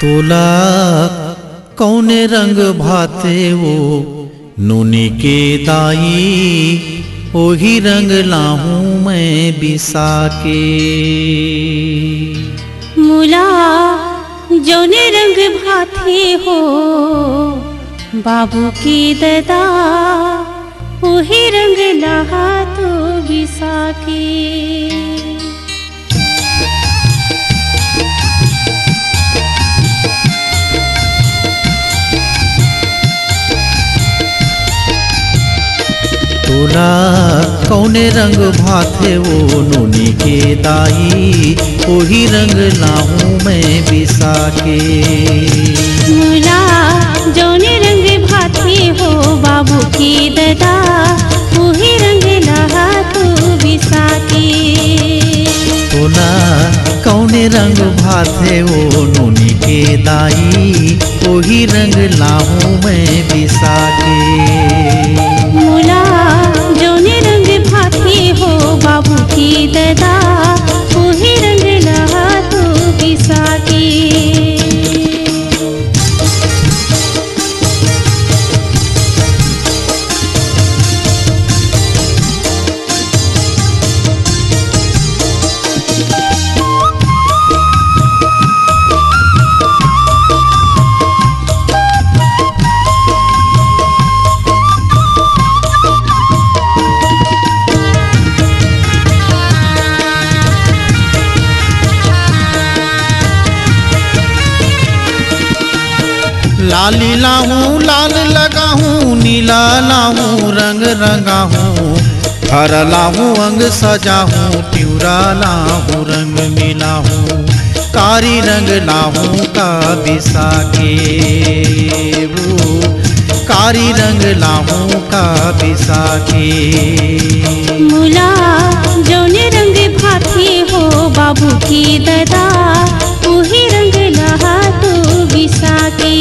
तोला कौने रंग भाते वो नूनी के दाई, ओही रंग लाहूं मैं बिसा के। मुला जौने रंग भाते हो बाबू की ददा, ओही रंग लहा तो बिसा के। तोला कौने रंग भाते वो नूनी के दाई, ओही रंग लाहूं मैं बिसा के। मुला जौने रंग भाते हो बाबू की ददा, ओही रंग लहा तो बिसा के। तोला कौने रंग भाते वो नूनी के दाई, ओही रंग लाहूं मैं बिसा के। मुला जौने रंग भाते हो बाबू की ददा, ओही रंग लहा तो बिसा के। लाली लाहूं लाल लगाहूं, नीला लाहूं रंग रंगाहूं, हरा लाहूं अंग सजाहूं, प्यूरा लाहूं रंग मिलाहूं, कारी रंग लाहूं का बिसा के। वो कारी रंग लाहूं का बिसा के। मुला जौने रंग भाते हो बाबू की ददा, ओही रंग लहा तो बिसा के।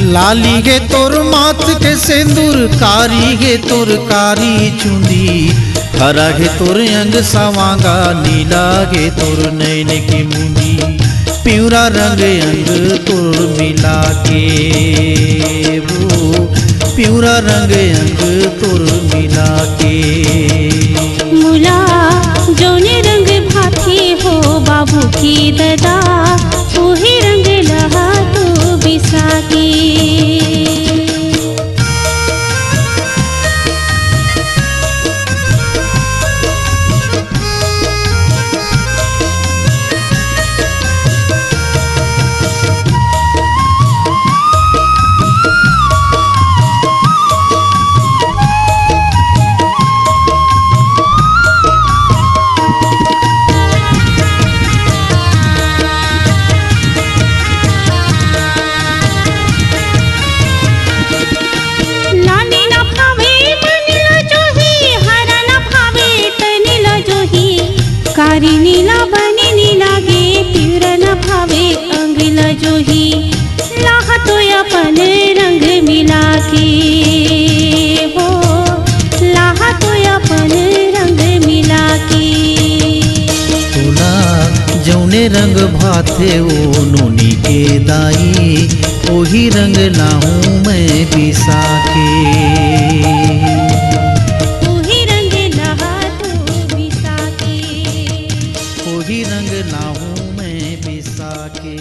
लाली गे तोर माथ के सिंदूर, कारी गे तोर कारी चुंदी, हरा गे तोर अंग सवांगा, नीला गे तोर नैन की मुंदी, प्यूरा रंग अंग तोर मिला के। वो प्यूरा रंग अंग तोर मिला के। मुला जौने रंग भाते हो बाबू की ददा, ओही रंग लहा तो बिसा के। कारी नीला बनी नीला गे, प्यूरा न भावे अंग लजोही, लाहा तो अपन रंग मिला के। हो लाहा तो अपन रंग मिला के। तोला जौने रंग भाते वो नूनी के दाई, ओही रंग लाहूं मैं बिसा के। ओही रंग लाहूं मैं बिसा के।